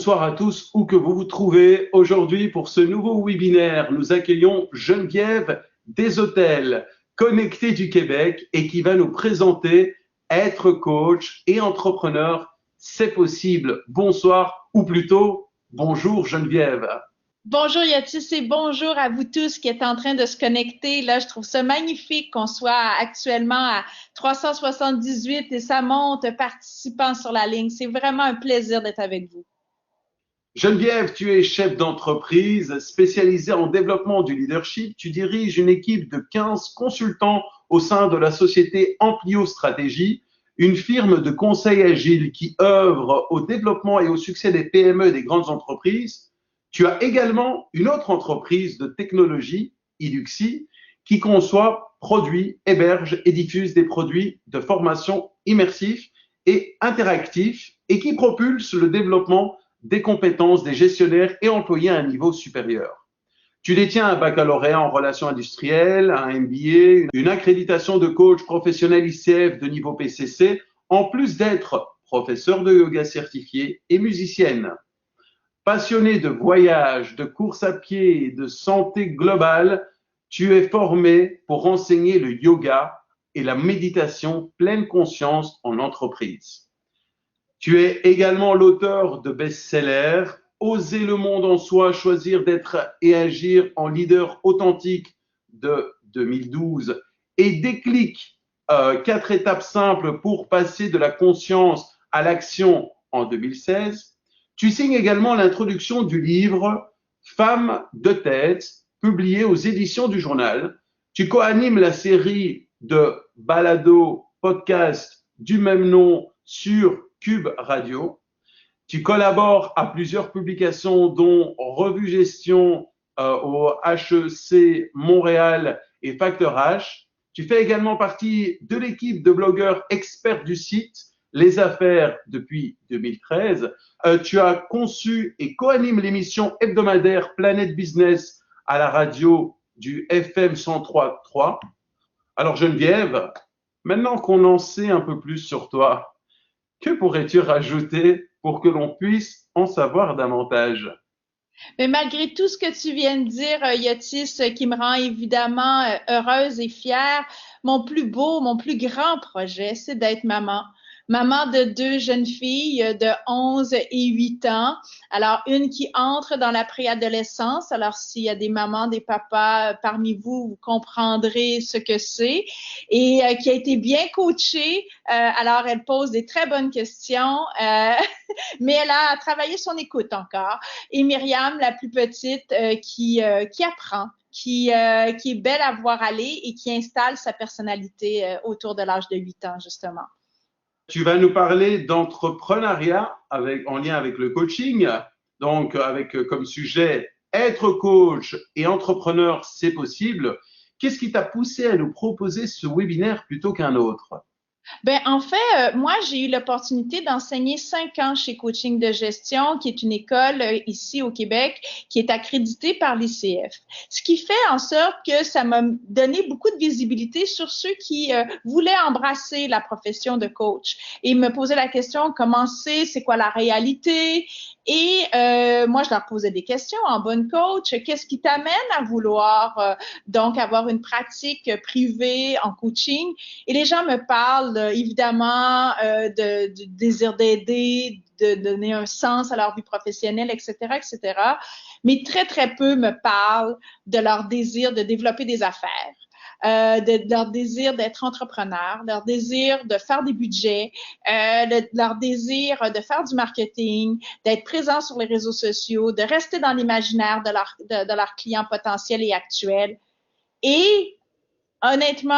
Bonsoir à tous, où que vous vous trouvez. Aujourd'hui, pour ce nouveau webinaire, nous accueillons Geneviève Deshôtels, connectée du Québec, et qui va nous présenter être coach et entrepreneur, c'est possible. Bonsoir, ou plutôt, bonjour Geneviève. Bonjour Yatis et bonjour à vous tous qui êtes en train de se connecter. Là, je trouve ça magnifique qu'on soit actuellement à 378 et ça monte participants sur la ligne. C'est vraiment un plaisir d'être avec vous. Geneviève, tu es chef d'entreprise spécialisée en développement du leadership. Tu diriges une équipe de 15 consultants au sein de la société Amplio Stratégie, une firme de conseil agile qui œuvre au développement et au succès des PME et des grandes entreprises. Tu as également une autre entreprise de technologie, Iduxi, qui conçoit, produit, héberge et diffuse des produits de formation immersifs et interactifs et qui propulse le développement des compétences des gestionnaires et employés à un niveau supérieur. Tu détiens un baccalauréat en relations industrielles, un MBA, une accréditation de coach professionnel ICF de niveau PCC, en plus d'être professeur de yoga certifié et musicienne. Passionnée de voyage, de course à pied et de santé globale, tu es formée pour enseigner le yoga et la méditation pleine conscience en entreprise. Tu es également l'auteur de best-sellers Oser le monde en soi, choisir d'être et agir en leader authentique de 2012 et Déclic, 4 étapes simples pour passer de la conscience à l'action en 2016. Tu signes également l'introduction du livre Femmes de tête, publié aux éditions du Journal. Tu co-animes la série de balado podcast du même nom sur Cube Radio. Tu collabores à plusieurs publications, dont Revue Gestion au HEC Montréal et Facteur H. Tu fais également partie de l'équipe de blogueurs experts du site Les Affaires depuis 2013. Tu as conçu et co-animes l'émission hebdomadaire Planète Business à la radio du FM 103.3. Alors Geneviève, maintenant qu'on en sait un peu plus sur toi, que pourrais-tu rajouter pour que l'on puisse en savoir davantage? Mais malgré tout ce que tu viens de dire, Yotis, qui me rend évidemment heureuse et fière, mon plus beau, mon plus grand projet, c'est d'être maman. Maman de deux jeunes filles de 11 et 8 ans. Alors, une qui entre dans la préadolescence. Alors, s'il y a des mamans, des papas parmi vous, vous comprendrez ce que c'est. Et qui a été bien coachée. Alors, elle pose des très bonnes questions. Mais elle a travaillé son écoute encore. Et Myriam, la plus petite, qui apprend, qui est belle à voir aller et qui installe sa personnalité autour de l'âge de 8 ans, justement. Tu vas nous parler d'entrepreneuriat en lien avec le coaching, donc avec comme sujet être coach et entrepreneur, c'est possible. Qu'est-ce qui t'a poussé à nous proposer ce webinaire plutôt qu'un autre? Ben, en fait, moi, j'ai eu l'opportunité d'enseigner 5 ans chez Coaching de gestion, qui est une école ici au Québec, qui est accréditée par l'ICF. Ce qui fait en sorte que ça m'a donné beaucoup de visibilité sur ceux qui voulaient embrasser la profession de coach et me posaient la question, comment c'est quoi la réalité? Et moi, je leur posais des questions en bonne coach. Qu'est-ce qui t'amène à vouloir donc avoir une pratique privée en coaching? Et les gens me parlent évidemment du désir d'aider, de donner un sens à leur vie professionnelle, etc., etc. Mais très, très peu me parlent de leur désir de développer des affaires. De leur désir d'être entrepreneur, leur désir de faire des budgets, leur désir de faire du marketing, d'être présent sur les réseaux sociaux, de rester dans l'imaginaire de leurs clients potentiels et actuels. Et honnêtement,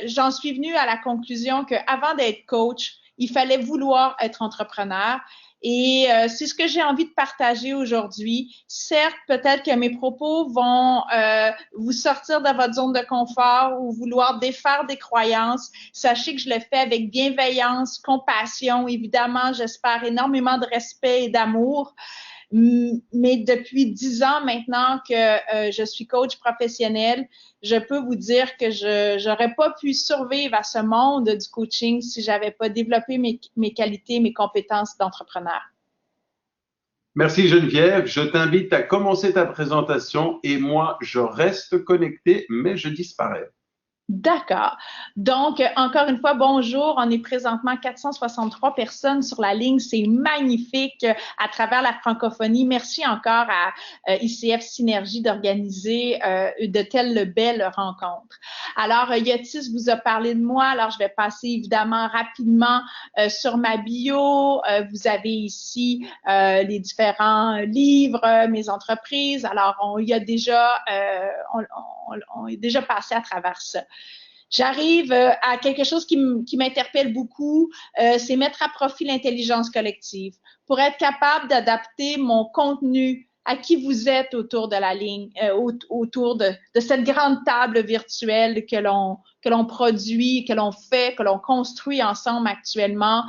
j'en suis venue à la conclusion qu'avant d'être coach, il fallait vouloir être entrepreneur. Et c'est ce que j'ai envie de partager aujourd'hui. Certes, peut-être que mes propos vont vous sortir de votre zone de confort ou vouloir défaire des croyances. Sachez que je le fais avec bienveillance, compassion, évidemment, j'espère énormément de respect et d'amour. Mais depuis 10 ans maintenant que je suis coach professionnel, je peux vous dire que je n'aurais pas pu survivre à ce monde du coaching si j'avais pas développé mes qualités, mes compétences d'entrepreneur. Merci Geneviève. Je t'invite à commencer ta présentation et moi, je reste connecté, mais je disparais. D'accord. Donc, encore une fois, bonjour. On est présentement 463 personnes sur la ligne. C'est magnifique à travers la francophonie. Merci encore à ICF Synergie d'organiser de telles belles rencontres. Alors, Yotis vous a parlé de moi. Alors, je vais passer évidemment rapidement sur ma bio. Vous avez ici les différents livres, mes entreprises. Alors, on y a déjà, on est déjà passé à travers ça. J'arrive à quelque chose qui m'interpelle beaucoup, c'est mettre à profit l'intelligence collective pour être capable d'adapter mon contenu à qui vous êtes autour de la ligne, autour de cette grande table virtuelle que l'on produit, que l'on fait, que l'on construit ensemble actuellement.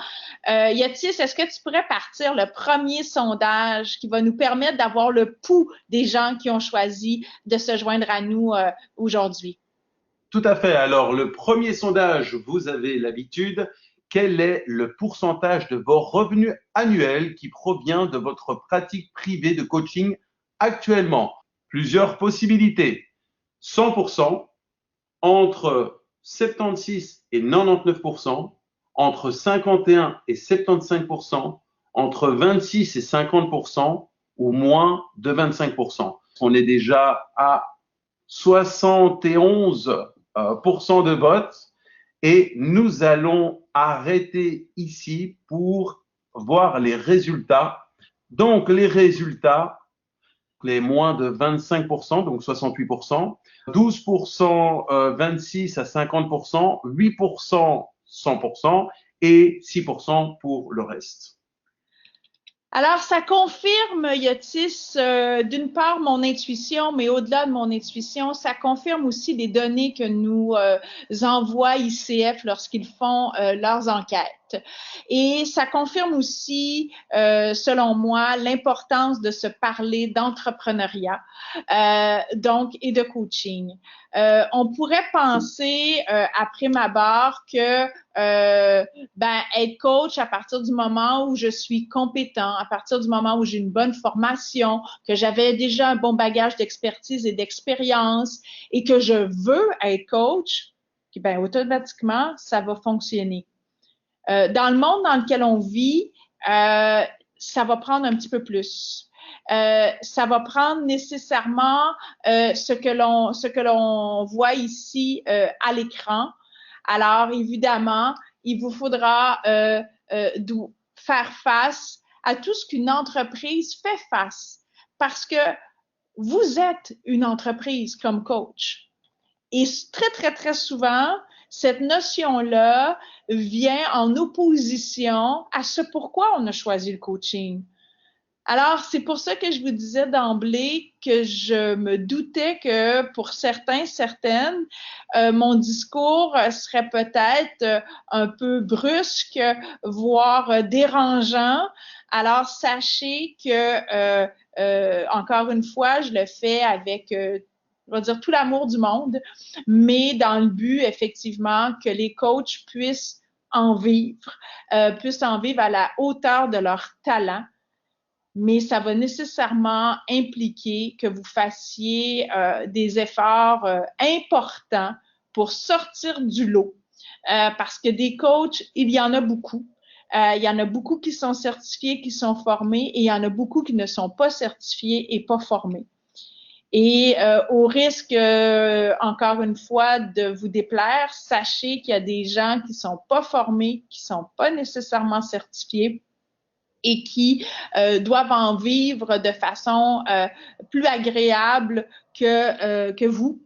Yatis, est-ce que tu pourrais partir le premier sondage qui va nous permettre d'avoir le pouls des gens qui ont choisi de se joindre à nous aujourd'hui? Tout à fait. Alors, le premier sondage, vous avez l'habitude. Quel est le pourcentage de vos revenus annuels qui provient de votre pratique privée de coaching actuellement? Plusieurs possibilités. 100%, entre 76 et 99%, entre 51 et 75%, entre 26 et 50% ou moins de 25%. On est déjà à 71% de votes et nous allons arrêter ici pour voir les résultats. Donc, les résultats, les moins de 25%, donc 68%, 12%, 26 à 50%, 8%, 100% et 6% pour le reste. Alors, ça confirme, Yotis, d'une part mon intuition, mais au-delà de mon intuition, ça confirme aussi les données que nous envoie ICF lorsqu'ils font leurs enquêtes. Et ça confirme aussi, selon moi, l'importance de se parler d'entrepreneuriat, donc et de coaching. On pourrait penser, à prime abord, que être coach à partir du moment où je suis compétent, à partir du moment où j'ai une bonne formation, que j'avais déjà un bon bagage d'expertise et d'expérience et que je veux être coach, ben automatiquement, ça va fonctionner. Dans le monde dans lequel on vit, ça va prendre un petit peu plus. Ça va prendre nécessairement ce que l'on voit ici à l'écran. Alors, évidemment, il vous faudra faire face à tout ce qu'une entreprise fait face parce que vous êtes une entreprise comme coach. Et très, très, très souvent, cette notion-là vient en opposition à ce pourquoi on a choisi le coaching. Alors, c'est pour ça que je vous disais d'emblée que je me doutais que pour certains, certaines, mon discours serait peut-être un peu brusque, voire dérangeant. Alors, sachez que, encore une fois, je le fais avec on va dire tout l'amour du monde, mais dans le but, effectivement, que les coachs puissent en vivre à la hauteur de leur talent. Mais ça va nécessairement impliquer que vous fassiez des efforts importants pour sortir du lot. Parce que des coachs, il y en a beaucoup. Il y en a beaucoup qui sont certifiés, qui sont formés, et il y en a beaucoup qui ne sont pas certifiés et pas formés. Et au risque, encore une fois, de vous déplaire, sachez qu'il y a des gens qui sont pas formés, qui sont pas nécessairement certifiés et qui doivent en vivre de façon plus agréable que vous.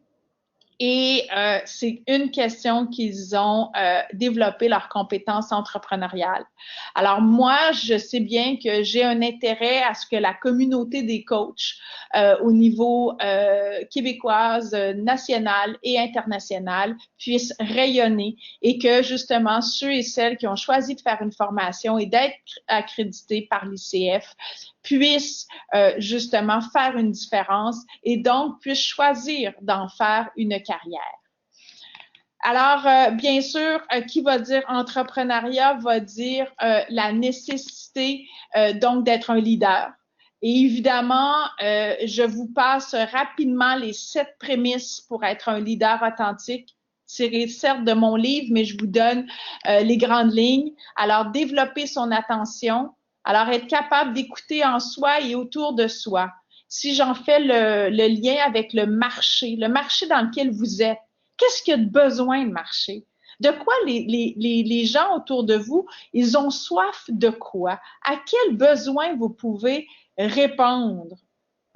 Et c'est une question qu'ils ont développé leurs compétences entrepreneuriales. Alors moi, je sais bien que j'ai un intérêt à ce que la communauté des coachs au niveau québécoise, national et international puisse rayonner et que justement ceux et celles qui ont choisi de faire une formation et d'être accrédités par l'ICF puissent justement faire une différence et donc puissent choisir d'en faire une carrière. Alors, bien sûr, qui va dire entrepreneuriat va dire la nécessité donc d'être un leader, Et évidemment, je vous passe rapidement les 7 prémices pour être un leader authentique, tiré certes de mon livre, mais je vous donne les grandes lignes. Alors, développer son attention. Alors, être capable d'écouter en soi et autour de soi. Si j'en fais le lien avec le marché dans lequel vous êtes, qu'est-ce qu'il y a de besoin de marché? De quoi les gens autour de vous, ils ont soif de quoi? À quel besoin vous pouvez répondre?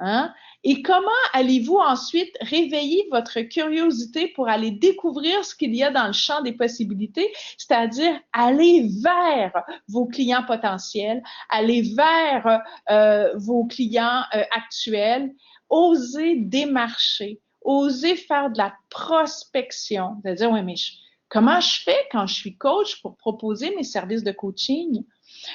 Hein? Et comment allez-vous ensuite réveiller votre curiosité pour aller découvrir ce qu'il y a dans le champ des possibilités, c'est-à-dire aller vers vos clients potentiels, aller vers vos clients actuels, oser démarcher, oser faire de la prospection, c'est-à-dire, oui, mais comment je fais quand je suis coach pour proposer mes services de coaching?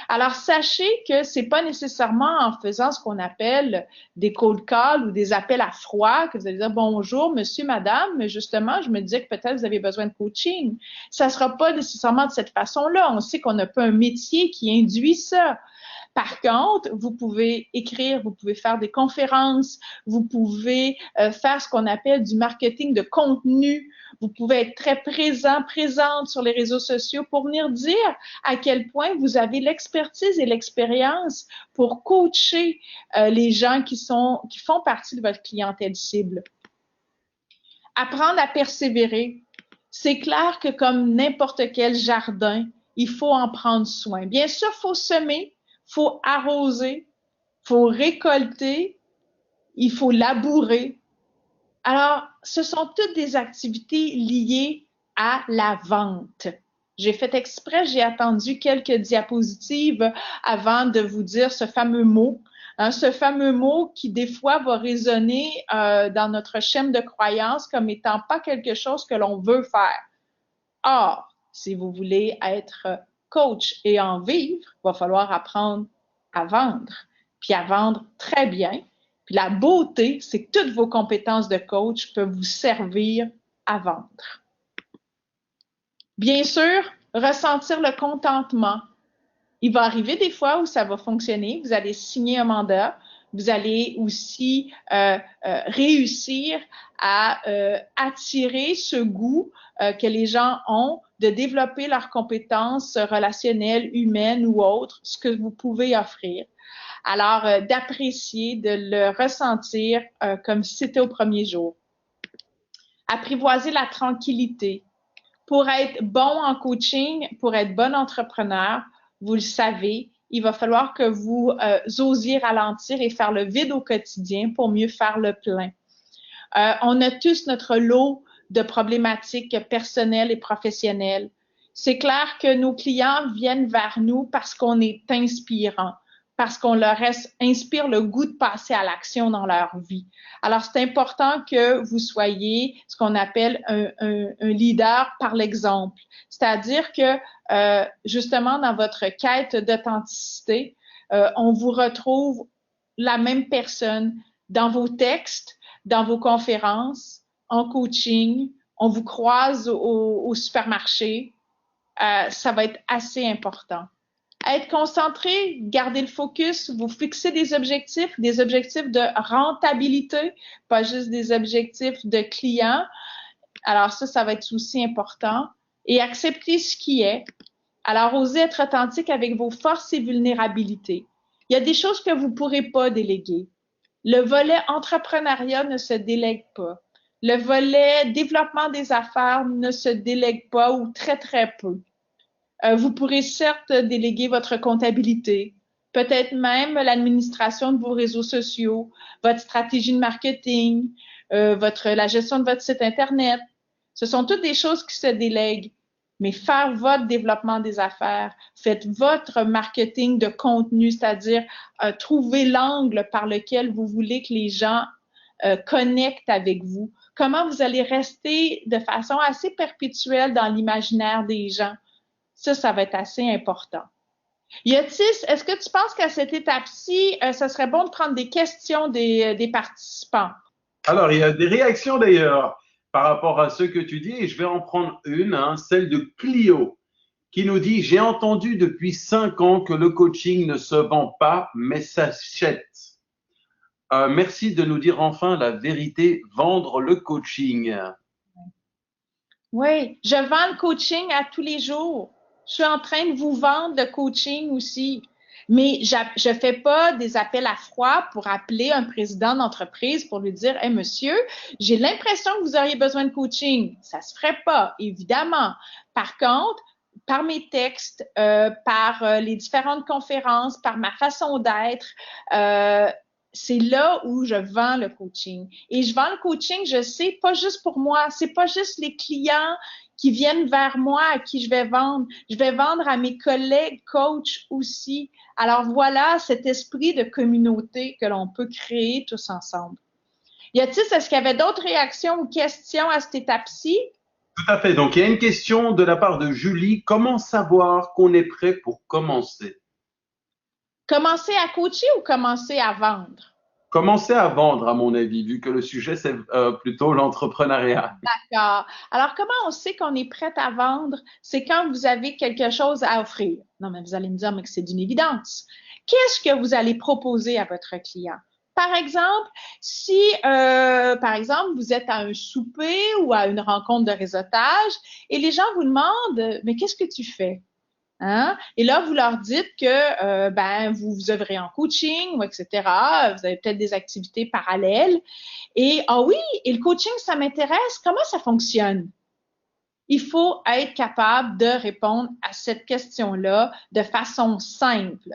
Alors, sachez que c'est pas nécessairement en faisant ce qu'on appelle des cold calls ou des appels à froid que vous allez dire bonjour, monsieur, madame, mais justement, je me disais que peut-être vous avez besoin de coaching. Ça sera pas nécessairement de cette façon-là. On sait qu'on n'a pas un métier qui induit ça. Par contre, vous pouvez écrire, vous pouvez faire des conférences, vous pouvez faire ce qu'on appelle du marketing de contenu. Vous pouvez être très présente sur les réseaux sociaux pour venir dire à quel point vous avez l'expertise et l'expérience pour coacher les gens qui font partie de votre clientèle cible. Apprendre à persévérer. C'est clair que comme n'importe quel jardin, il faut en prendre soin. Bien sûr, il faut semer, il faut arroser, il faut récolter, il faut labourer. Alors, ce sont toutes des activités liées à la vente. J'ai fait exprès, j'ai attendu quelques diapositives avant de vous dire ce fameux mot. Hein, ce fameux mot qui, des fois, va résonner dans notre chaîne de croyance comme étant pas quelque chose que l'on veut faire. Or, si vous voulez être coach et en vivre, il va falloir apprendre à vendre, puis à vendre très bien. Puis la beauté, c'est que toutes vos compétences de coach peuvent vous servir à vendre. Bien sûr, ressentir le contentement. Il va arriver des fois où ça va fonctionner. Vous allez signer un mandat. Vous allez aussi réussir à attirer ce goût que les gens ont de développer leurs compétences relationnelles, humaines ou autres, ce que vous pouvez offrir. Alors, d'apprécier, de le ressentir comme si c'était au premier jour. Apprivoiser la tranquillité. Pour être bon en coaching, pour être bon entrepreneur, vous le savez, il va falloir que vous osiez ralentir et faire le vide au quotidien pour mieux faire le plein. On a tous notre lot de problématiques personnelles et professionnelles. C'est clair que nos clients viennent vers nous parce qu'on est inspirant, parce qu'on leur inspire le goût de passer à l'action dans leur vie. Alors, c'est important que vous soyez ce qu'on appelle un leader par l'exemple. C'est-à-dire que, justement, dans votre quête d'authenticité, on vous retrouve la même personne dans vos textes, dans vos conférences, en coaching, on vous croise au supermarché. Ça va être assez important. Être concentré, garder le focus, vous fixez des objectifs de rentabilité, pas juste des objectifs de clients. Alors ça va être aussi important. Et accepter ce qui est. Alors, osez être authentique avec vos forces et vulnérabilités. Il y a des choses que vous ne pourrez pas déléguer. Le volet entrepreneuriat ne se délègue pas. Le volet développement des affaires ne se délègue pas ou très, très peu. Vous pourrez certes déléguer votre comptabilité, peut-être même l'administration de vos réseaux sociaux, votre stratégie de marketing, la gestion de votre site Internet. Ce sont toutes des choses qui se délèguent. Mais faire votre développement des affaires, faites votre marketing de contenu, c'est-à-dire trouver l'angle par lequel vous voulez que les gens connectent avec vous. Comment vous allez rester de façon assez perpétuelle dans l'imaginaire des gens. Ça va être assez important. Yotis, est-ce que tu penses qu'à cette étape-ci, ça serait bon de prendre des questions des participants? Alors, il y a des réactions d'ailleurs par rapport à ce que tu dis, et je vais en prendre une, celle de Clio, qui nous dit « J'ai entendu depuis 5 ans que le coaching ne se vend pas, mais s'achète. Merci de nous dire enfin la vérité, vendre le coaching. Oui, je vends le coaching à tous les jours. Je suis en train de vous vendre le coaching aussi. Mais je fais pas des appels à froid pour appeler un président d'entreprise pour lui dire, hey, monsieur, j'ai l'impression que vous auriez besoin de coaching. Ça se ferait pas, évidemment. Par contre, par mes textes, par les différentes conférences, par ma façon d'être, c'est là où je vends le coaching. Et je vends le coaching, je sais, pas juste pour moi, c'est pas juste les clients qui viennent vers moi à qui je vais vendre. Je vais vendre à mes collègues coachs aussi. Alors voilà cet esprit de communauté que l'on peut créer tous ensemble. Est-ce qu'il y avait d'autres réactions ou questions à cette étape-ci? Tout à fait. Donc, il y a une question de la part de Julie. Comment savoir qu'on est prêt pour commencer? Commencer à coacher ou commencer à vendre? Commencer à vendre, à mon avis, vu que le sujet, c'est plutôt l'entrepreneuriat. D'accord. Alors, comment on sait qu'on est prête à vendre? C'est quand vous avez quelque chose à offrir. Non, mais vous allez me dire, mais que c'est d'une évidence. Qu'est-ce que vous allez proposer à votre client? Par exemple, si, par exemple, vous êtes à un souper ou à une rencontre de réseautage et les gens vous demandent, mais qu'est-ce que tu fais? Hein? Et là, vous leur dites que vous œuvrez en coaching ou etc. Vous avez peut-être des activités parallèles. Et ah oui, et le coaching, ça m'intéresse. Comment ça fonctionne? Il faut être capable de répondre à cette question-là de façon simple.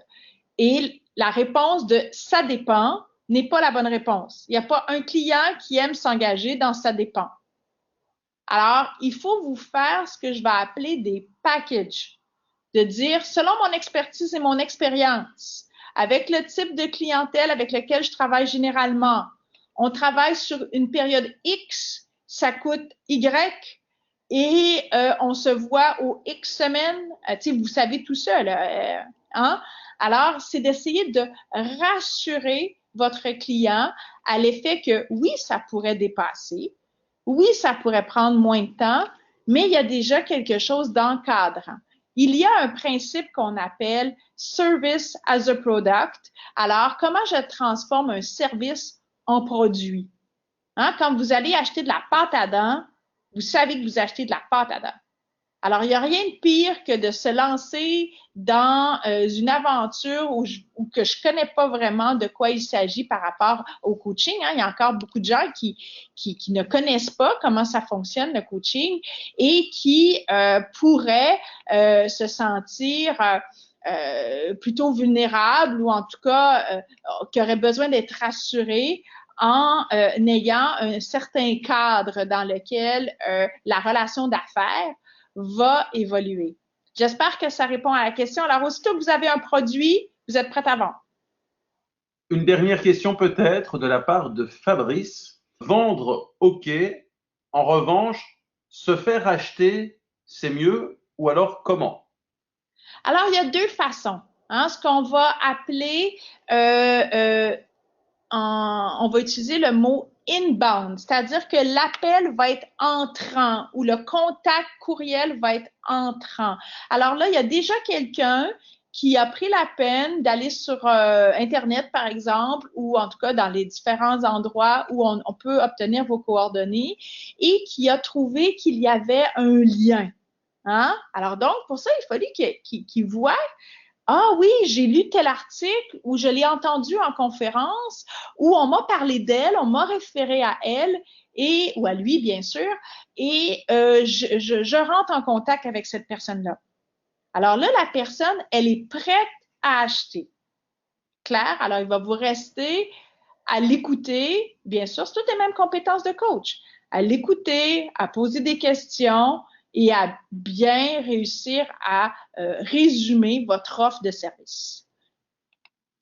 Et la réponse de ça dépend n'est pas la bonne réponse. Il n'y a pas un client qui aime s'engager dans ça dépend. Alors, il faut vous faire ce que je vais appeler des packages. De dire, selon mon expertise et mon expérience, avec le type de clientèle avec lequel je travaille généralement, on travaille sur une période X, ça coûte Y, et on se voit aux X semaines. Vous savez tout ça, là. Hein? Alors, c'est d'essayer de rassurer votre client à l'effet que oui, ça pourrait dépasser, oui, ça pourrait prendre moins de temps, mais il y a déjà quelque chose d'encadrant. Il y a un principe qu'on appelle service as a product. Alors, comment je transforme un service en produit? Hein? Quand vous allez acheter de la pâte à dents, vous savez que vous achetez de la pâte à dents. Alors, il n'y a rien de pire que de se lancer dans une aventure où que je connais pas vraiment de quoi il s'agit par rapport au coaching. Hein. Il y a encore beaucoup de gens qui ne connaissent pas comment ça fonctionne, le coaching, et qui pourraient se sentir plutôt vulnérables ou en tout cas qui auraient besoin d'être rassurés en ayant un certain cadre dans lequel la relation d'affaires va évoluer. J'espère que ça répond à la question. Alors, aussitôt que vous avez un produit, vous êtes prêt à vendre. Une dernière question peut-être de la part de Fabrice. Vendre, OK. En revanche, se faire acheter, c'est mieux ou alors comment? Alors, il y a deux façons. Hein, ce qu'on va appeler, on va utiliser le mot inbound, c'est-à-dire que l'appel va être entrant ou le contact courriel va être entrant. Alors là, il y a déjà quelqu'un qui a pris la peine d'aller sur Internet, par exemple, ou en tout cas dans les différents endroits où on peut obtenir vos coordonnées et qui a trouvé qu'il y avait un lien. Hein? Alors donc, pour ça, il fallait qu'il voit ah oui, j'ai lu tel article ou je l'ai entendu en conférence ou on m'a parlé d'elle, on m'a référé à elle et ou à lui bien sûr et je rentre en contact avec cette personne-là. Alors là, la personne, elle est prête à acheter. Claire? Alors il va vous rester à l'écouter, bien sûr, c'est toutes les mêmes compétences de coach, à l'écouter, à poser des questions et à bien réussir à résumer votre offre de service.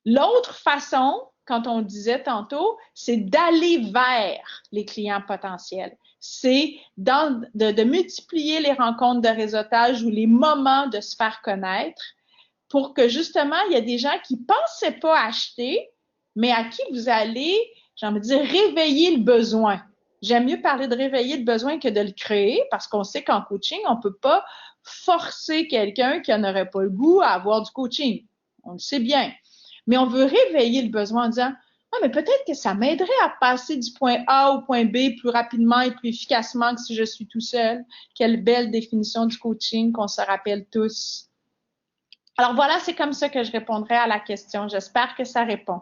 L'autre façon, quand on disait tantôt, c'est d'aller vers les clients potentiels. C'est de multiplier les rencontres de réseautage ou les moments de se faire connaître pour que justement, il y a des gens qui ne pensaient pas acheter, mais à qui vous allez, j'ai envie de dire, réveiller le besoin. J'aime mieux parler de réveiller le besoin que de le créer parce qu'on sait qu'en coaching, on ne peut pas forcer quelqu'un qui n'aurait pas le goût à avoir du coaching. On le sait bien. Mais on veut réveiller le besoin en disant Ah, mais peut-être que ça m'aiderait à passer du point A au point B plus rapidement et plus efficacement que si je suis tout seul. Quelle belle définition du coaching qu'on se rappelle tous. Alors voilà, c'est comme ça que je répondrai à la question. J'espère que ça répond.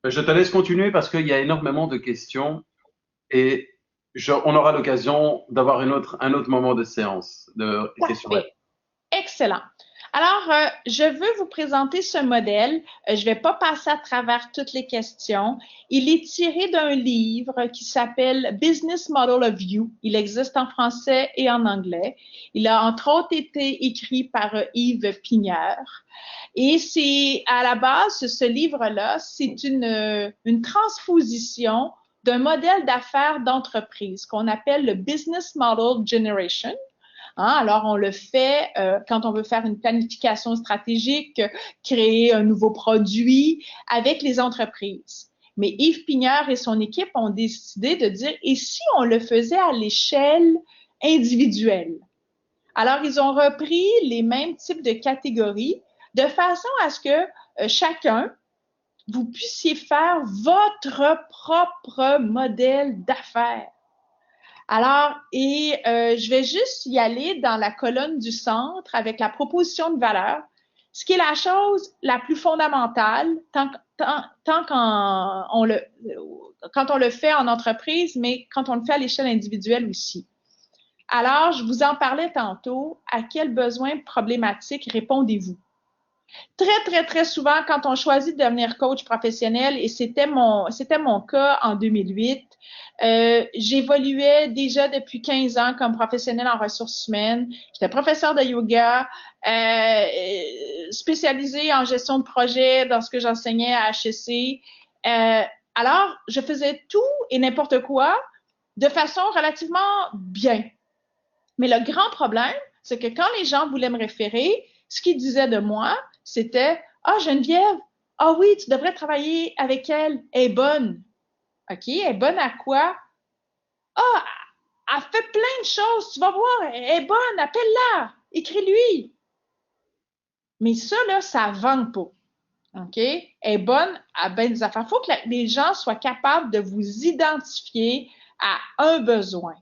Je te laisse continuer parce qu'il y a énormément de questions et on aura l'occasion d'avoir un autre moment de séance de questions-réponses. Parfait. Excellent. Alors, je veux vous présenter ce modèle. Je ne vais pas passer à travers toutes les questions. Il est tiré d'un livre qui s'appelle Business Model of You. Il existe en français et en anglais. Il a entre autres été écrit par Yves Pigneur. Et c'est à la base, ce livre-là, c'est une transposition d'un modèle d'affaires d'entreprise qu'on appelle le Business Model Generation. Hein, alors, on le fait quand on veut faire une planification stratégique, créer un nouveau produit avec les entreprises. Mais Yves Pigneur et son équipe ont décidé de dire, et si on le faisait à l'échelle individuelle? Alors, ils ont repris les mêmes types de catégories de façon à ce que chacun, vous puissiez faire votre propre modèle d'affaires. Alors, je vais juste y aller dans la colonne du centre avec la proposition de valeur, ce qui est la chose la plus fondamentale tant quand on le fait en entreprise, mais quand on le fait à l'échelle individuelle aussi. Alors, je vous en parlais tantôt, à quels besoins problématiques répondez-vous? Très, très, très souvent, quand on choisit de devenir coach professionnel, et c'était mon cas en 2008, j'évoluais déjà depuis 15 ans comme professionnel en ressources humaines. J'étais professeur de yoga, spécialisée en gestion de projet dans ce que j'enseignais à HEC. Alors, je faisais tout et n'importe quoi de façon relativement bien. Mais le grand problème, c'est que quand les gens voulaient me référer, ce qu'ils disaient de moi, c'était ah, Geneviève, ah oui, tu devrais travailler avec elle, elle est bonne. OK, elle est bonne à quoi? Ah, elle fait plein de choses, tu vas voir, elle est bonne, appelle-la, écris-lui. Mais ça, là, ça ne vend pas. OK? Elle est bonne à bien des affaires. Il faut que les gens soient capables de vous identifier à un besoin,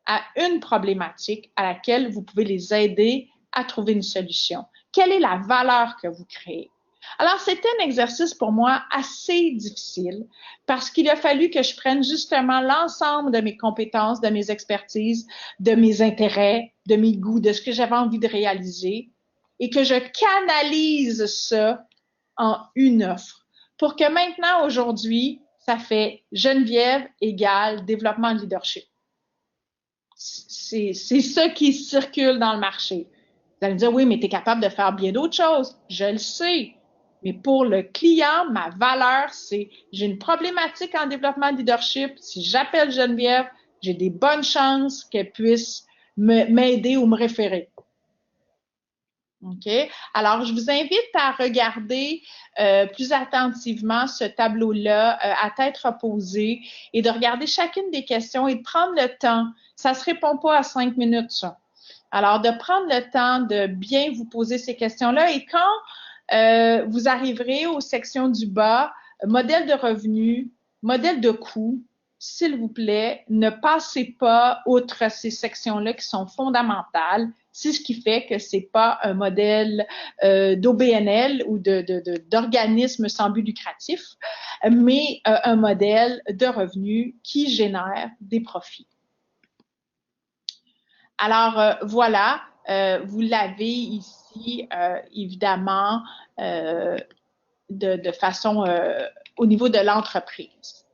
à une problématique à laquelle vous pouvez les aider à trouver une solution. Quelle est la valeur que vous créez? Alors, c'était un exercice pour moi assez difficile parce qu'il a fallu que je prenne justement l'ensemble de mes compétences, de mes expertises, de mes intérêts, de mes goûts, de ce que j'avais envie de réaliser et que je canalise ça en une offre pour que maintenant, aujourd'hui, ça fait Geneviève égale développement de leadership. C'est ça qui circule dans le marché. Vous allez me dire, oui, mais tu es capable de faire bien d'autres choses. Je le sais. Mais pour le client, ma valeur, c'est j'ai une problématique en développement de leadership. Si j'appelle Geneviève, j'ai des bonnes chances qu'elle puisse m'aider ou me référer. OK? Alors, je vous invite à regarder plus attentivement ce tableau-là à tête reposée et de regarder chacune des questions et de prendre le temps. Ça ne se répond pas à 5 minutes, ça. Alors, de prendre le temps de bien vous poser ces questions-là et quand vous arriverez aux sections du bas, modèle de revenu, modèle de coût, s'il vous plaît, ne passez pas outre ces sections-là qui sont fondamentales. C'est ce qui fait que c'est pas un modèle d'OBNL ou d'organisme sans but lucratif, mais un modèle de revenu qui génère des profits. Alors, voilà, vous l'avez ici, évidemment, de façon au niveau de l'entreprise.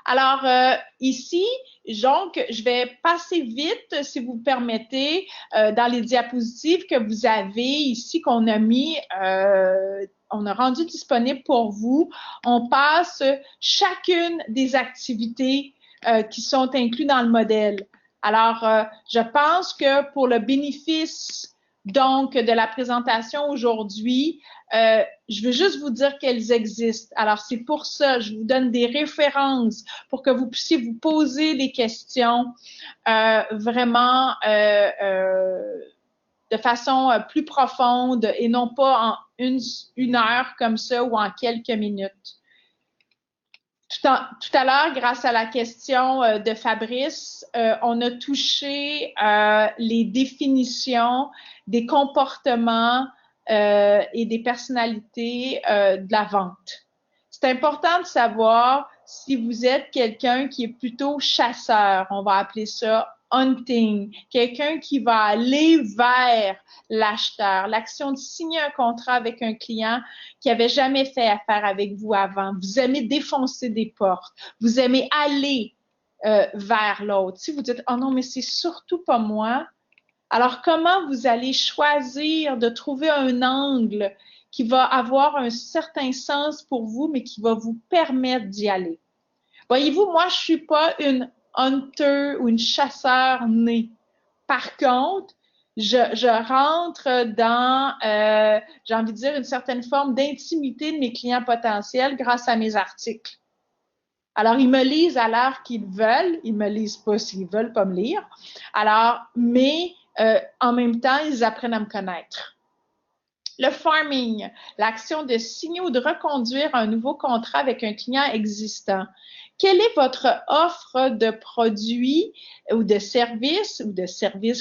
Alors, ici, donc, je vais passer vite, si vous permettez, dans les diapositives que vous avez ici, qu'on a mis, on a rendu disponible pour vous. On passe chacune des activités qui sont incluses dans le modèle. Alors, je pense que pour le bénéfice, donc, de la présentation aujourd'hui, je veux juste vous dire qu'elles existent. Alors, c'est pour ça, je vous donne des références pour que vous puissiez vous poser les questions vraiment de façon plus profonde et non pas en une heure comme ça ou en quelques minutes. Tout à l'heure, grâce à la question de Fabrice, on a touché les définitions des comportements et des personnalités de la vente. C'est important de savoir si vous êtes quelqu'un qui est plutôt chasseur, on va appeler ça hunting, quelqu'un qui va aller vers l'acheteur, l'action de signer un contrat avec un client qui avait jamais fait affaire avec vous avant. Vous aimez défoncer des portes, vous aimez aller vers l'autre. Si vous dites « Oh non, mais c'est surtout pas moi », alors comment vous allez choisir de trouver un angle qui va avoir un certain sens pour vous, mais qui va vous permettre d'y aller? Voyez-vous, moi, je suis pas une hunter ou une chasseur née. Par contre, je rentre dans, j'ai envie de dire, une certaine forme d'intimité de mes clients potentiels grâce à mes articles. Alors, ils me lisent à l'heure qu'ils veulent. Ils me lisent pas s'ils veulent pas me lire. Alors, mais en même temps, ils apprennent à me connaître. Le farming, l'action de signer ou de reconduire un nouveau contrat avec un client existant. Quelle est votre offre de produit ou de service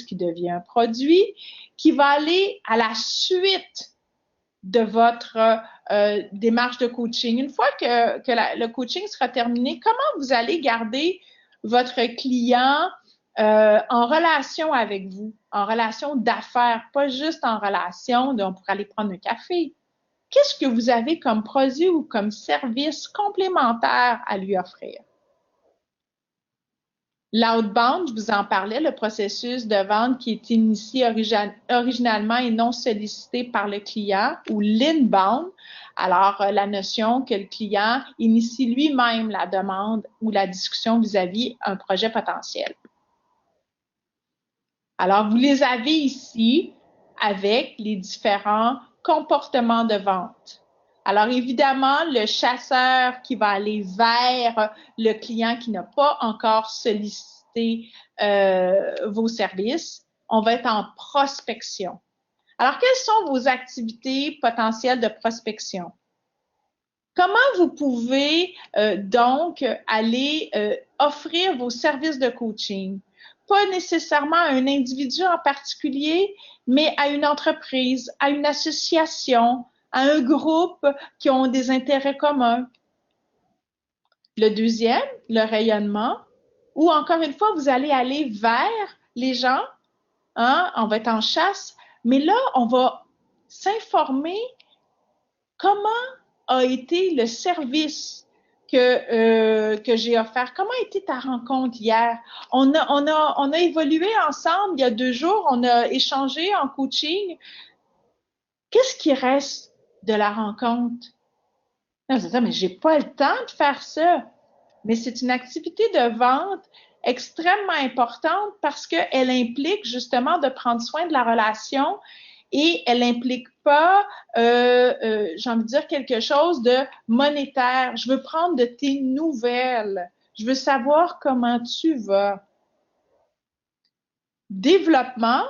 qui devient un produit qui va aller à la suite de votre démarche de coaching? Une fois que le coaching sera terminé, comment vous allez garder votre client en relation avec vous, en relation d'affaires, pas juste en relation de on pourrait aller prendre un café. Qu'est-ce que vous avez comme produit ou comme service complémentaire à lui offrir? L'outbound, je vous en parlais, le processus de vente qui est initié originalement et non sollicité par le client, ou l'inbound, alors la notion que le client initie lui-même la demande ou la discussion vis-à-vis un projet potentiel. Alors, vous les avez ici avec les différents comportements de vente. Alors, évidemment, le chasseur qui va aller vers le client qui n'a pas encore sollicité vos services, on va être en prospection. Alors, quelles sont vos activités potentielles de prospection? Comment vous pouvez donc aller offrir vos services de coaching? Pas nécessairement à un individu en particulier, mais à une entreprise, à une association, à un groupe qui ont des intérêts communs. Le deuxième, le rayonnement, où encore une fois, vous allez aller vers les gens, hein, on va être en chasse, mais là, on va s'informer comment a été le service que j'ai offert. Comment a été ta rencontre hier? On a évolué ensemble il y a 2 jours, on a échangé en coaching. Qu'est-ce qui reste de la rencontre? Non, je dis, mais j'ai pas le temps de faire ça. Mais c'est une activité de vente extrêmement importante parce qu'elle implique justement de prendre soin de la relation et elle n'implique pas, j'ai envie de dire, quelque chose de monétaire. Je veux prendre de tes nouvelles. Je veux savoir comment tu vas. Développement,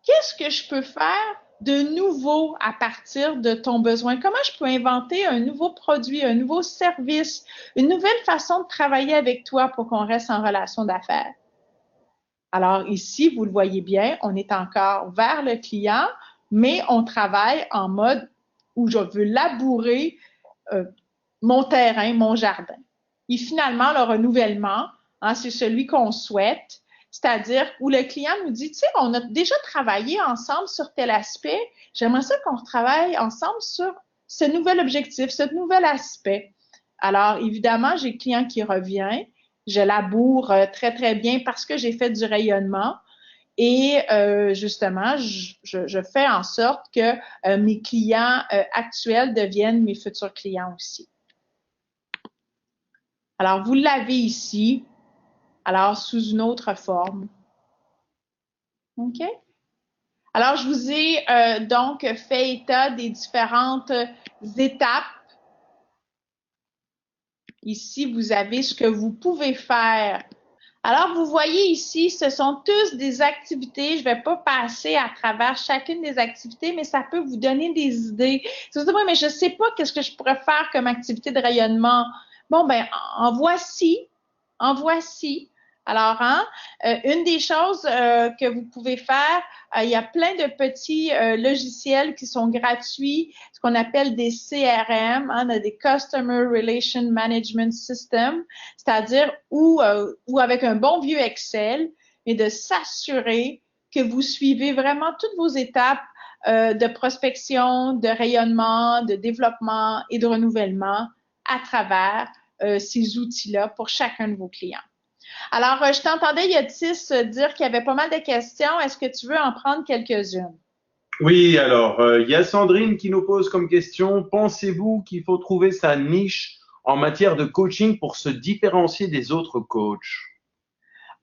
qu'est-ce que je peux faire de nouveau à partir de ton besoin? Comment je peux inventer un nouveau produit, un nouveau service, une nouvelle façon de travailler avec toi pour qu'on reste en relation d'affaires? Alors ici, vous le voyez bien, on est encore vers le client, mais on travaille en mode où je veux labourer mon terrain, mon jardin. Et finalement, le renouvellement, hein, c'est celui qu'on souhaite, c'est-à-dire où le client nous dit, tu sais, on a déjà travaillé ensemble sur tel aspect, j'aimerais ça qu'on travaille ensemble sur ce nouvel objectif, ce nouvel aspect. Alors, évidemment, j'ai le client qui revient, je laboure très, très bien parce que j'ai fait du rayonnement et justement, je fais en sorte que mes clients actuels deviennent mes futurs clients aussi. Alors, vous l'avez ici, alors sous une autre forme. OK? Alors, je vous ai donc fait état des différentes étapes. Ici, vous avez ce que vous pouvez faire. Alors, vous voyez ici, ce sont tous des activités. Je ne vais pas passer à travers chacune des activités, mais ça peut vous donner des idées. Si vous dites, oui, mais je ne sais pas qu'est-ce que je pourrais faire comme activité de rayonnement. Bon, ben, en voici. En voici. Alors, hein, une des choses que vous pouvez faire, il y a plein de petits logiciels qui sont gratuits, ce qu'on appelle des CRM, hein, des Customer Relation Management System, c'est-à-dire ou avec un bon vieux Excel, et de s'assurer que vous suivez vraiment toutes vos étapes de prospection, de rayonnement, de développement et de renouvellement à travers ces outils-là pour chacun de vos clients. Alors, je t'entendais, Yotis, dire qu'il y avait pas mal de questions. Est-ce que tu veux en prendre quelques-unes? Oui, alors, il y a Sandrine qui nous pose comme question, pensez-vous qu'il faut trouver sa niche en matière de coaching pour se différencier des autres coachs?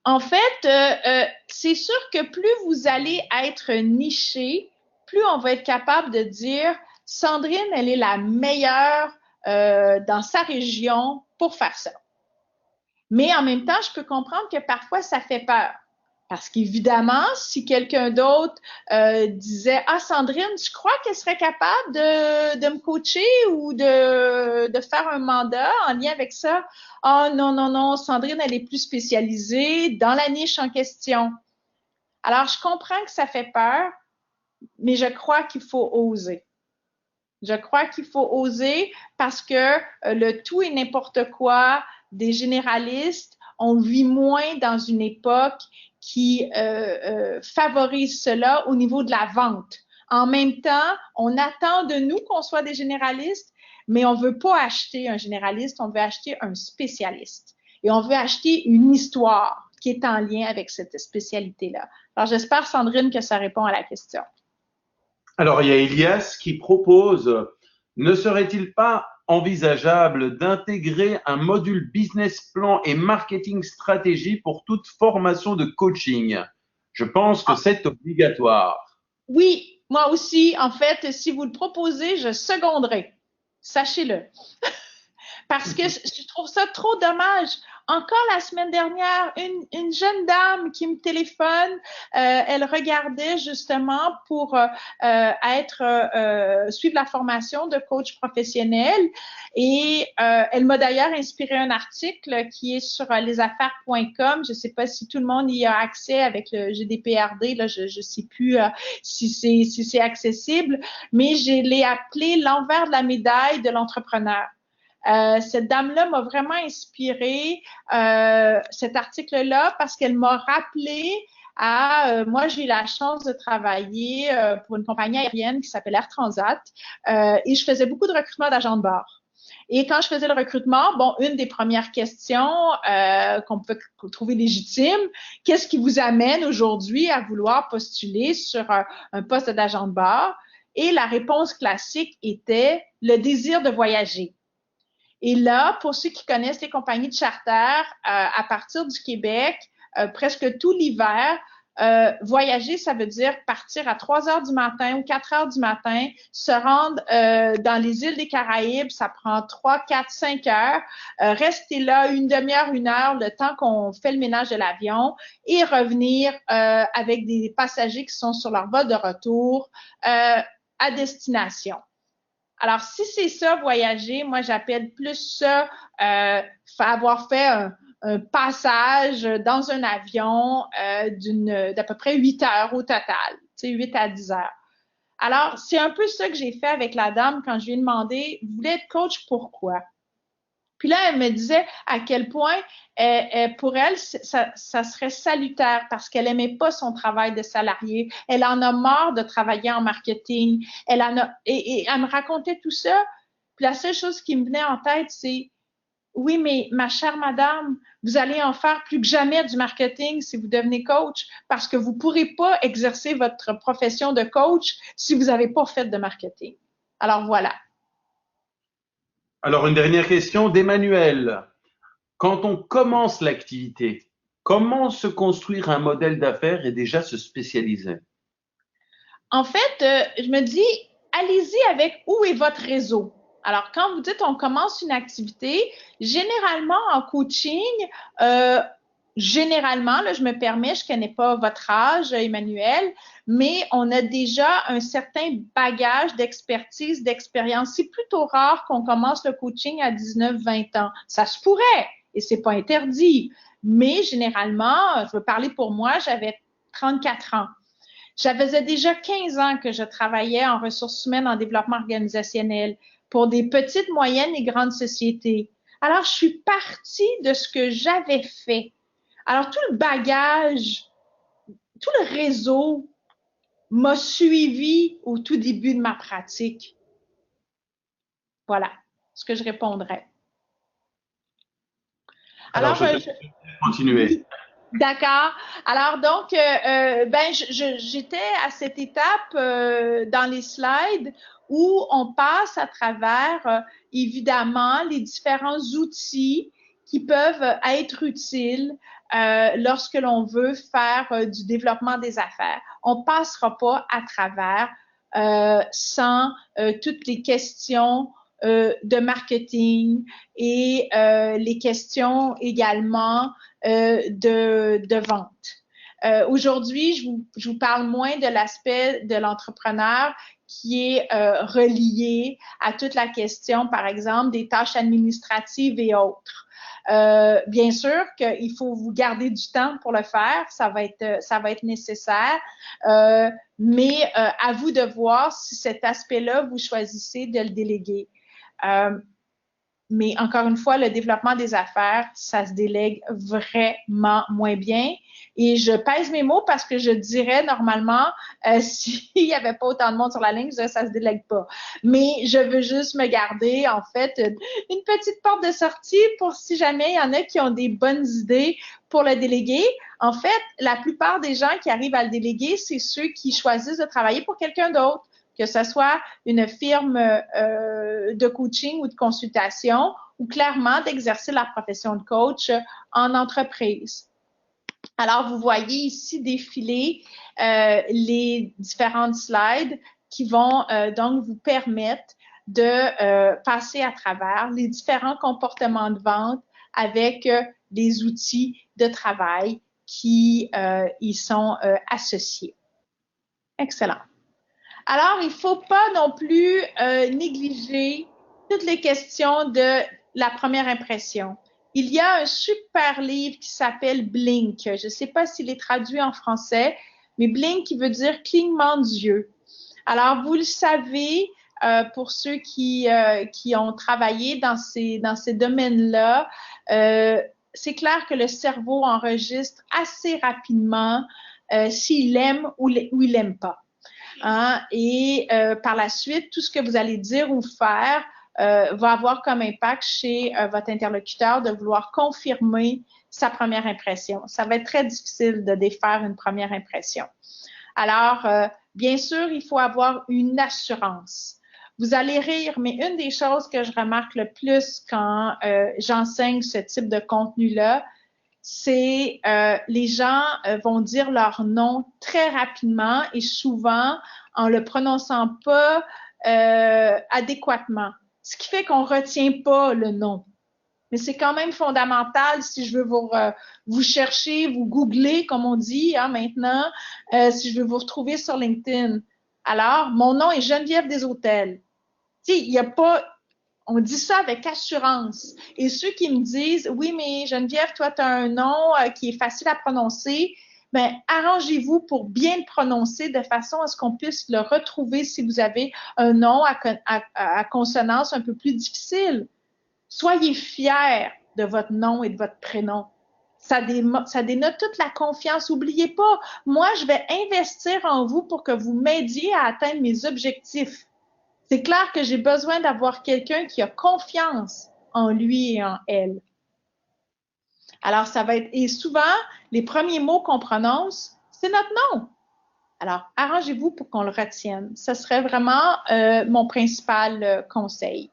En fait, c'est sûr que plus vous allez être niché, plus on va être capable de dire, Sandrine, elle est la meilleure dans sa région pour faire ça. Mais en même temps, je peux comprendre que parfois, ça fait peur. Parce qu'évidemment, si quelqu'un d'autre disait Ah, Sandrine, je crois qu'elle serait capable de me coacher ou de faire un mandat en lien avec ça. Ah, non, non, non, Sandrine, elle est plus spécialisée dans la niche en question. Alors, je comprends que ça fait peur, mais je crois qu'il faut oser. Je crois qu'il faut oser parce que le tout et n'importe quoi des généralistes, on vit moins dans une époque qui favorise cela au niveau de la vente. En même temps, on attend de nous qu'on soit des généralistes, mais on ne veut pas acheter un généraliste, on veut acheter un spécialiste. Et on veut acheter une histoire qui est en lien avec cette spécialité-là. Alors, j'espère, Sandrine, que ça répond à la question. Alors, il y a Elias qui propose, ne serait-il pas envisageable d'intégrer un module business plan et marketing stratégie pour toute formation de coaching? Je pense que c'est obligatoire. Oui, moi aussi, en fait, si vous le proposez, je seconderai. Sachez-le. Parce que je trouve ça trop dommage. Encore la semaine dernière, une jeune dame qui me téléphone, elle regardait justement pour suivre la formation de coach professionnel et elle m'a d'ailleurs inspiré un article qui est sur lesaffaires.com. Je ne sais pas si tout le monde y a accès avec le GDPRD, là, je ne sais plus si c'est accessible, mais je l'ai appelé l'envers de la médaille de l'entrepreneur. Cette dame-là m'a vraiment inspiré cet article-là parce qu'elle m'a rappelé moi, j'ai eu la chance de travailler pour une compagnie aérienne qui s'appelle Air Transat et je faisais beaucoup de recrutement d'agents de bord. Et quand je faisais le recrutement, bon, une des premières questions qu'on peut trouver légitime, qu'est-ce qui vous amène aujourd'hui à vouloir postuler sur un poste d'agent de bord? Et la réponse classique était le désir de voyager. Et là, pour ceux qui connaissent les compagnies de charter, à partir du Québec, presque tout l'hiver, voyager, ça veut dire partir à 3 heures du matin ou 4 heures du matin, se rendre dans les îles des Caraïbes, ça prend 3, 4, 5 heures, rester là une demi-heure, une heure, le temps qu'on fait le ménage de l'avion et revenir avec des passagers qui sont sur leur vol de retour à destination. Alors, si c'est ça, voyager, moi, j'appelle plus ça avoir fait un passage dans un avion d'à peu près 8 heures au total, tu sais, 8 à 10 heures. Alors, c'est un peu ça que j'ai fait avec la dame quand je lui ai demandé, vous voulez être coach, pourquoi? Puis là, elle me disait à quel point pour elle, ça serait salutaire parce qu'elle aimait pas son travail de salarié. Elle en a marre de travailler en marketing. Et elle me racontait tout ça. Puis la seule chose qui me venait en tête, c'est oui, mais ma chère madame, vous allez en faire plus que jamais du marketing si vous devenez coach parce que vous pourrez pas exercer votre profession de coach si vous n'avez pas fait de marketing. Alors voilà. Alors, une dernière question d'Emmanuel. Quand on commence l'activité, comment se construire un modèle d'affaires et déjà se spécialiser? En fait, je me dis, allez-y avec où est votre réseau. Alors, quand vous dites on commence une activité, généralement en coaching, euh, généralement, là, je me permets, je connais pas votre âge, Emmanuel, mais on a déjà un certain bagage d'expertise, d'expérience. C'est plutôt rare qu'on commence le coaching à 19-20 ans. Ça se pourrait et c'est pas interdit. Mais généralement, je veux parler pour moi, j'avais 34 ans. J'avais déjà 15 ans que je travaillais en ressources humaines, en développement organisationnel pour des petites, moyennes et grandes sociétés. Alors, je suis partie de ce que j'avais fait. Alors, tout le bagage, tout le réseau m'a suivi au tout début de ma pratique. Voilà ce que je répondrais. Alors, je te laisse continuer. D'accord. Alors donc, j'étais à cette étape dans les slides où on passe à travers évidemment les différents outils qui peuvent être utiles lorsque l'on veut faire du développement des affaires. On passera pas à travers sans toutes les questions de marketing et les questions également de vente. Aujourd'hui, je vous parle moins de l'aspect de l'entrepreneur qui est relié à toute la question, par exemple, des tâches administratives et autres. Bien sûr qu'il faut vous garder du temps pour le faire, ça va être nécessaire, mais à vous de voir si cet aspect-là, vous choisissez de le déléguer. Mais encore une fois, le développement des affaires, ça se délègue vraiment moins bien. Et je pèse mes mots parce que je dirais normalement, s'il n'y avait pas autant de monde sur la ligne, je dirais ça se délègue pas. Mais je veux juste me garder, en fait, une petite porte de sortie pour si jamais il y en a qui ont des bonnes idées pour le déléguer. En fait, la plupart des gens qui arrivent à le déléguer, c'est ceux qui choisissent de travailler pour quelqu'un d'autre, que ce soit une firme de coaching ou de consultation, ou clairement d'exercer la profession de coach en entreprise. Alors, vous voyez ici défiler les différentes slides qui vont donc vous permettre de passer à travers les différents comportements de vente avec les outils de travail qui y sont associés. Excellent. Alors, il ne faut pas non plus négliger toutes les questions de la première impression. Il y a un super livre qui s'appelle Blink. Je ne sais pas s'il est traduit en français, mais Blink qui veut dire clignement d'yeux. Alors, vous le savez, pour ceux qui ont travaillé dans ces domaines-là, c'est clair que le cerveau enregistre assez rapidement s'il aime ou il n'aime pas. Hein? Et par la suite, tout ce que vous allez dire ou faire va avoir comme impact chez votre interlocuteur de vouloir confirmer sa première impression. Ça va être très difficile de défaire une première impression. Alors, bien sûr, il faut avoir une assurance. Vous allez rire, mais une des choses que je remarque le plus quand j'enseigne ce type de contenu-là, c'est les gens vont dire leur nom très rapidement et souvent en le prononçant pas adéquatement. Ce qui fait qu'on retient pas le nom. Mais c'est quand même fondamental si je veux vous chercher, vous googler, comme on dit hein, maintenant, si je veux vous retrouver sur LinkedIn. Alors, mon nom est Geneviève Deshôtels. Tu sais, il n'y a pas... On dit ça avec assurance. Et ceux qui me disent, oui, mais Geneviève, toi, tu as un nom qui est facile à prononcer, bien, arrangez-vous pour bien le prononcer de façon à ce qu'on puisse le retrouver si vous avez un nom à consonance un peu plus difficile. Soyez fiers de votre nom et de votre prénom. Ça dénote toute la confiance. N'oubliez pas, moi, je vais investir en vous pour que vous m'aidiez à atteindre mes objectifs. C'est clair que j'ai besoin d'avoir quelqu'un qui a confiance en lui et en elle. Alors, ça va être, et souvent, les premiers mots qu'on prononce, c'est notre nom. Alors, arrangez-vous pour qu'on le retienne. Ce serait vraiment mon principal conseil.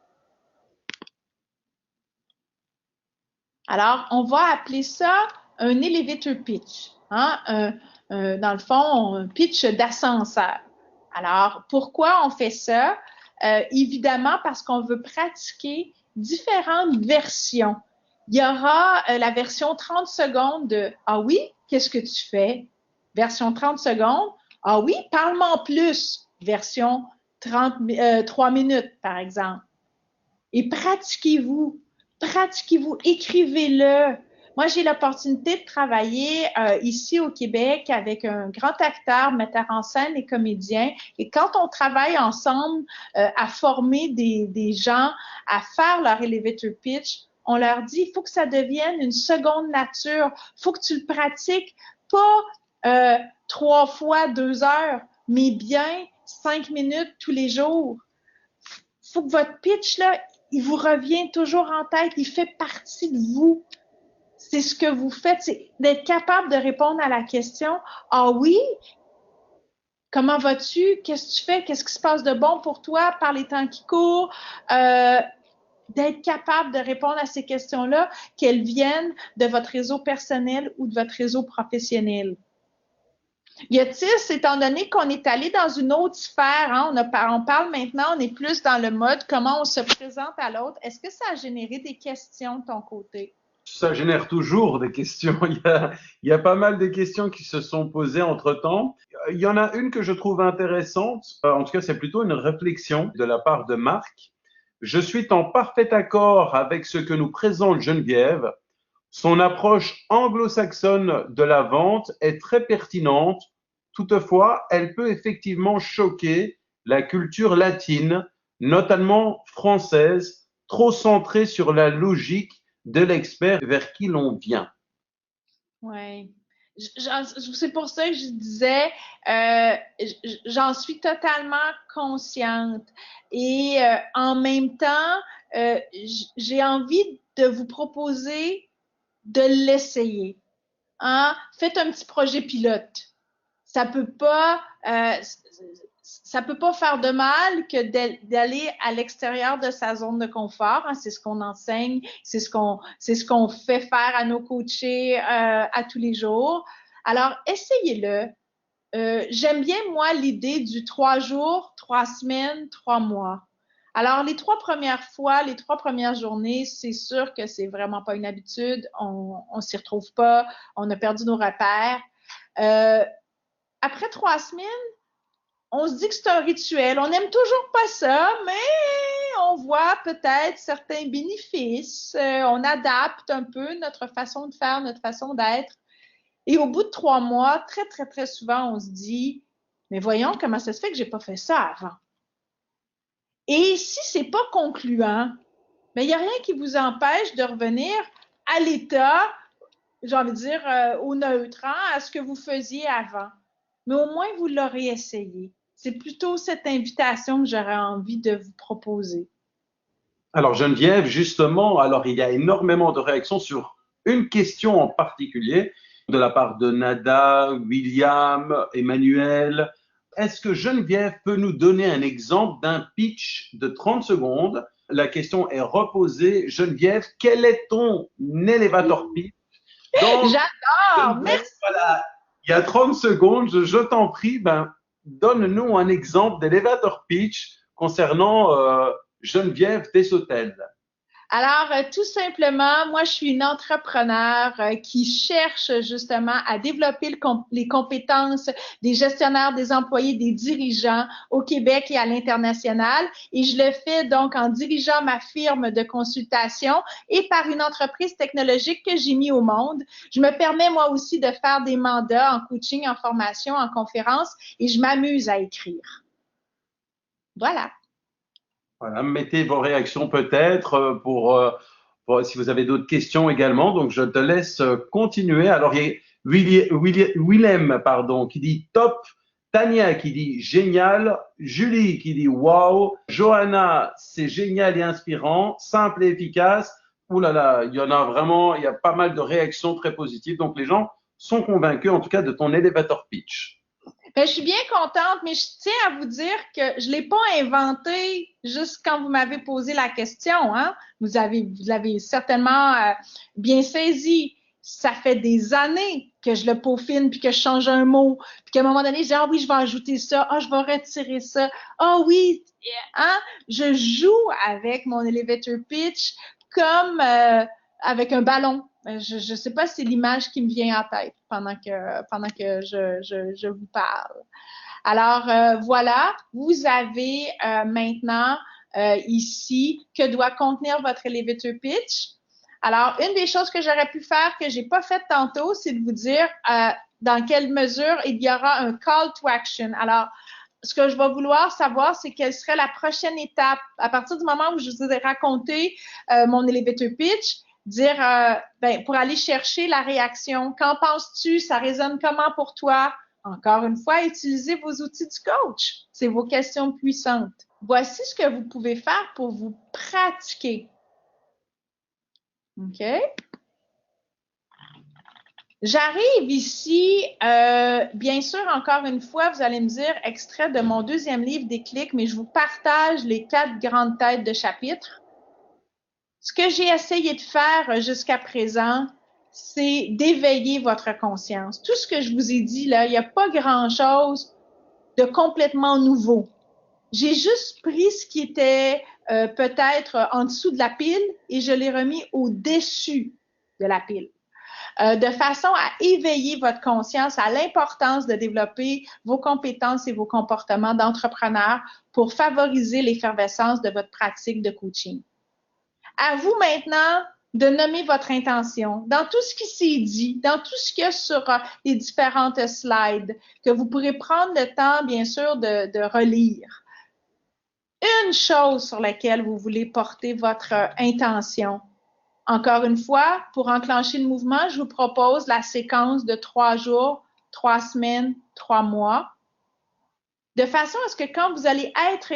Alors, on va appeler ça un elevator pitch. Hein? Dans le fond, un pitch d'ascenseur. Alors, pourquoi on fait ça? Évidemment, parce qu'on veut pratiquer différentes versions Il y aura la version 30 secondes de « Ah oui, qu'est-ce que tu fais? » Version 30 secondes. « Ah oui, parle-moi en plus. » Version 3 minutes, par exemple. Et pratiquez-vous, écrivez-le. Moi, j'ai l'opportunité de travailler ici au Québec avec un grand acteur, metteur en scène et comédien. Et quand on travaille ensemble à former des gens à faire leur elevator pitch, on leur dit, il faut que ça devienne une seconde nature. Il faut que tu le pratiques pas 3 fois 2 heures, mais bien 5 minutes tous les jours. Il faut que votre pitch, là, il vous revient toujours en tête, il fait partie de vous. C'est ce que vous faites, c'est d'être capable de répondre à la question « Ah oui? Comment vas-tu? Qu'est-ce que tu fais? Qu'est-ce qui se passe de bon pour toi par les temps qui courent? » D'être capable de répondre à ces questions-là, qu'elles viennent de votre réseau personnel ou de votre réseau professionnel. Y a-t-il, étant donné qu'on est allé dans une autre sphère, hein, on parle maintenant, on est plus dans le mode comment on se présente à l'autre, est-ce que ça a généré des questions de ton côté? Ça génère toujours des questions. Il y a pas mal de questions qui se sont posées entre-temps. Il y en a une que je trouve intéressante. En tout cas, c'est plutôt une réflexion de la part de Marc. Je suis en parfait accord avec ce que nous présente Geneviève. Son approche anglo-saxonne de la vente est très pertinente. Toutefois, elle peut effectivement choquer la culture latine, notamment française, trop centrée sur la logique de l'expert vers qui l'on vient. Oui. C'est pour ça que je disais, j'en suis totalement consciente. Et en même temps, j'ai envie de vous proposer de l'essayer. Hein? Faites un petit projet pilote. Ça peut pas faire de mal que d'aller à l'extérieur de sa zone de confort. Hein. C'est ce qu'on enseigne, c'est ce qu'on fait faire à nos coachés à tous les jours. Alors, essayez-le. J'aime bien, moi, l'idée du 3 jours, 3 semaines, 3 mois. Alors, les 3 premières fois, les 3 premières journées, c'est sûr que c'est vraiment pas une habitude. On s'y retrouve pas. On a perdu nos repères. Après 3 semaines, on se dit que c'est un rituel. On n'aime toujours pas ça, mais on voit peut-être certains bénéfices. On adapte un peu notre façon de faire, notre façon d'être. Et au bout de 3 mois, très, très, très souvent, on se dit, mais voyons comment ça se fait que j'ai pas fait ça avant. Et si c'est pas concluant, mais il n'y a rien qui vous empêche de revenir à l'état, j'ai envie de dire, au neutre, hein, à ce que vous faisiez avant. Mais au moins, vous l'aurez essayé. C'est plutôt cette invitation que j'aurais envie de vous proposer. Alors Geneviève, justement, alors il y a énormément de réactions sur une question en particulier de la part de Nada, William, Emmanuel. Est-ce que Geneviève peut nous donner un exemple d'un pitch de 30 secondes? La question est reposée. Geneviève, quel est ton elevator pitch? J'adore! Merci! Voilà, il y a 30 secondes, je t'en prie, donne-nous un exemple d'elevator pitch concernant Geneviève Deshôtels. Alors, tout simplement, moi, je suis une entrepreneur qui cherche justement à développer les compétences des gestionnaires, des employés, des dirigeants au Québec et à l'international. Et je le fais donc en dirigeant ma firme de consultation et par une entreprise technologique que j'ai mis au monde. Je me permets moi aussi de faire des mandats en coaching, en formation, en conférence et je m'amuse à écrire. Voilà. Voilà, mettez vos réactions peut-être pour si vous avez d'autres questions également. Donc, je te laisse continuer. Alors, il y a Willem, pardon, qui dit top. Tania qui dit génial. Julie qui dit wow. Johanna, c'est génial et inspirant. Simple et efficace. Ouh là là, il y en a vraiment, il y a pas mal de réactions très positives. Donc, les gens sont convaincus, en tout cas, de ton elevator pitch. Ben, je suis bien contente, mais je tiens à vous dire que je ne l'ai pas inventé juste quand vous m'avez posé la question. Hein? Vous l'avez certainement bien saisi. Ça fait des années que je le peaufine, puis que je change un mot, puis qu'à un moment donné, je dis « Ah oui, je vais ajouter ça. Ah, je vais retirer ça. Ah oui! » hein? Je joue avec mon elevator pitch comme avec un ballon. Je ne sais pas si c'est l'image qui me vient en tête pendant que je vous parle. Alors, voilà, vous avez maintenant ici que doit contenir votre elevator pitch. Alors, une des choses que j'aurais pu faire que j'ai pas fait tantôt, c'est de vous dire dans quelle mesure il y aura un call to action. Alors, ce que je vais vouloir savoir, c'est quelle serait la prochaine étape. À partir du moment où je vous ai raconté mon elevator pitch, dire, pour aller chercher la réaction. Qu'en penses-tu? Ça résonne comment pour toi? Encore une fois, utilisez vos outils du coach. C'est vos questions puissantes. Voici ce que vous pouvez faire pour vous pratiquer. OK? J'arrive ici, bien sûr, encore une fois, vous allez me dire, extrait de mon deuxième livre Déclic, mais je vous partage les 4 grandes têtes de chapitre. Ce que j'ai essayé de faire jusqu'à présent, c'est d'éveiller votre conscience. Tout ce que je vous ai dit là, il n'y a pas grand-chose de complètement nouveau. J'ai juste pris ce qui était peut-être en dessous de la pile et je l'ai remis au-dessus de la pile. De façon à éveiller votre conscience à l'importance de développer vos compétences et vos comportements d'entrepreneur pour favoriser l'effervescence de votre pratique de coaching. À vous maintenant de nommer votre intention dans tout ce qui s'est dit, dans tout ce qu'il y a sur les différentes slides, que vous pourrez prendre le temps, bien sûr, de relire. Une chose sur laquelle vous voulez porter votre intention. Encore une fois, pour enclencher le mouvement, je vous propose la séquence de 3 jours, 3 semaines, 3 mois, de façon à ce que quand vous allez être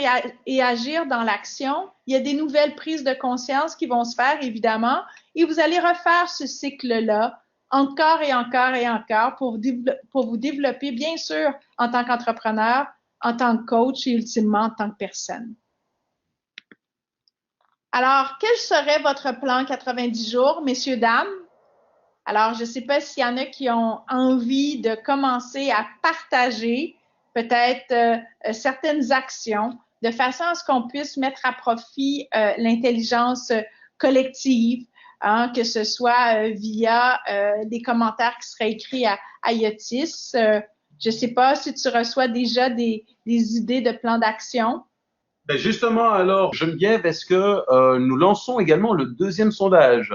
et agir dans l'action, il y a des nouvelles prises de conscience qui vont se faire, évidemment, et vous allez refaire ce cycle-là encore et encore et encore pour vous développer, bien sûr, en tant qu'entrepreneur, en tant que coach et ultimement en tant que personne. Alors, quel serait votre plan 90 jours, messieurs, dames? Alors, je ne sais pas s'il y en a qui ont envie de commencer à partager peut-être certaines actions de façon à ce qu'on puisse mettre à profit l'intelligence collective, hein, que ce soit via des commentaires qui seraient écrits à Yotis. Je ne sais pas si tu reçois déjà des idées de plans d'action. Ben justement, alors, Geneviève, est-ce que nous lançons également le deuxième sondage?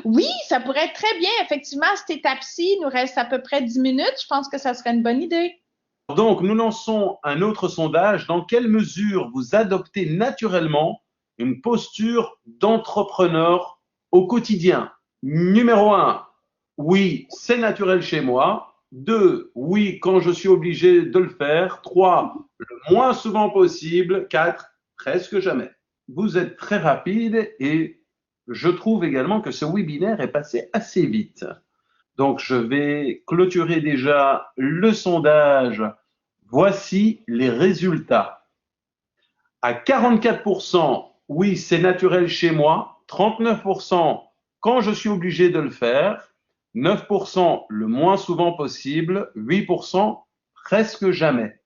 Oui, ça pourrait être très bien. Effectivement, à cette étape-ci, il nous reste à peu près 10 minutes. Je pense que ça serait une bonne idée. Donc, nous lançons un autre sondage. Dans quelle mesure vous adoptez naturellement une posture d'entrepreneur au quotidien? Numéro 1, oui, c'est naturel chez moi. 2, oui, quand je suis obligé de le faire. 3, le moins souvent possible. 4, presque jamais. Vous êtes très rapide et je trouve également que ce webinaire est passé assez vite. Donc, je vais clôturer déjà le sondage. Voici les résultats. À 44%, oui, c'est naturel chez moi. 39%, quand je suis obligé de le faire. 9%, le moins souvent possible. 8%, presque jamais.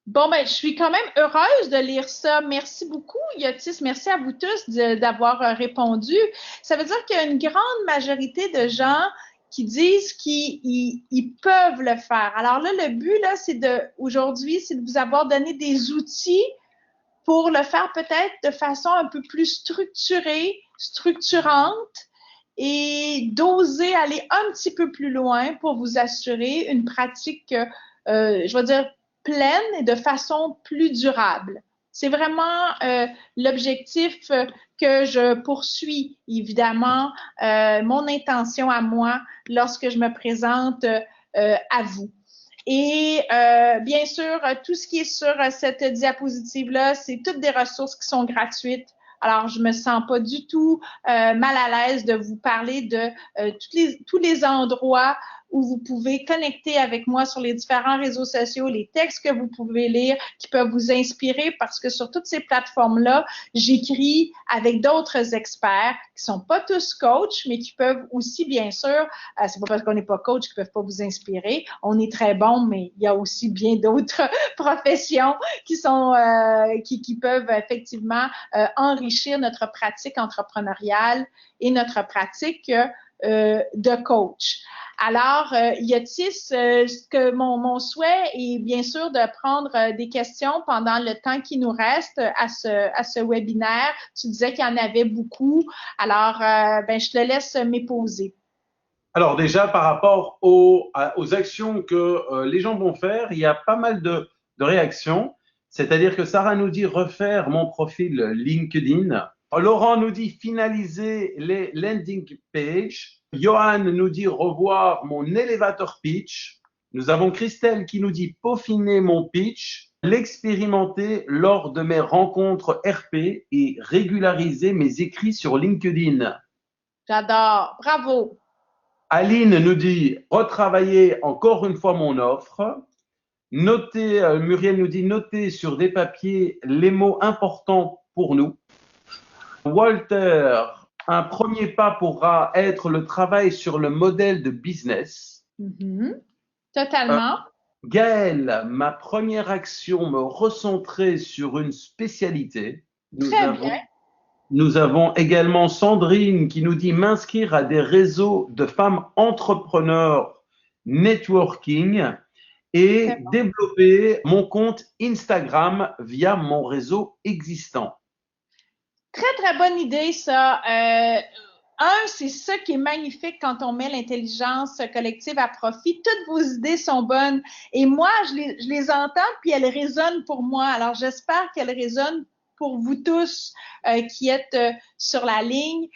Bon, ben, je suis quand même heureuse de lire ça. Merci beaucoup, Yotis. Merci à vous tous d'avoir répondu. Ça veut dire qu'il y a une grande majorité de gens qui disent qu'ils peuvent le faire. Alors là, le but, là, aujourd'hui, c'est de vous avoir donné des outils pour le faire peut-être de façon un peu plus structurée, structurante et d'oser aller un petit peu plus loin pour vous assurer une pratique, je vais dire, pleine et de façon plus durable. C'est vraiment l'objectif que je poursuis, évidemment, mon intention à moi lorsque je me présente à vous. Et bien sûr, tout ce qui est sur cette diapositive-là, c'est toutes des ressources qui sont gratuites. Alors, je me sens pas du tout mal à l'aise de vous parler de tous les endroits où vous pouvez connecter avec moi sur les différents réseaux sociaux, les textes que vous pouvez lire qui peuvent vous inspirer parce que sur toutes ces plateformes-là, j'écris avec d'autres experts qui sont pas tous coachs, mais qui peuvent aussi, bien sûr, c'est pas parce qu'on n'est pas coach qu'ils peuvent pas vous inspirer. On est très bon, mais il y a aussi bien d'autres professions qui sont qui peuvent effectivement enrichir notre pratique entrepreneuriale et notre pratique de coach. Alors, Yotis, que mon souhait est bien sûr de prendre des questions pendant le temps qui nous reste à ce webinaire. Tu disais qu'il y en avait beaucoup. Alors, je te laisse m'époser. Alors déjà, par rapport aux actions que les gens vont faire, il y a pas mal de réactions. C'est-à-dire que Sarah nous dit refaire mon profil LinkedIn. Laurent nous dit finaliser les landing pages. Johan nous dit revoir mon elevator pitch. Nous avons Christelle qui nous dit peaufiner mon pitch, l'expérimenter lors de mes rencontres RP et régulariser mes écrits sur LinkedIn. J'adore. Bravo. Aline nous dit retravailler encore une fois mon offre. Noter, Muriel nous dit noter sur des papiers les mots importants pour nous. Walter, un premier pas pourra être le travail sur le modèle de business. Totalement. Gaëlle, ma première action, me recentrer sur une spécialité. Très bien. Nous avons également Sandrine qui nous dit m'inscrire à des réseaux de femmes entrepreneurs networking et développer mon compte Instagram via mon réseau existant. Très, très bonne idée, ça. C'est ça qui est magnifique quand on met l'intelligence collective à profit. Toutes vos idées sont bonnes. Et moi, je les entends, puis elles résonnent pour moi. Alors, j'espère qu'elles résonnent pour vous tous qui êtes sur la ligne.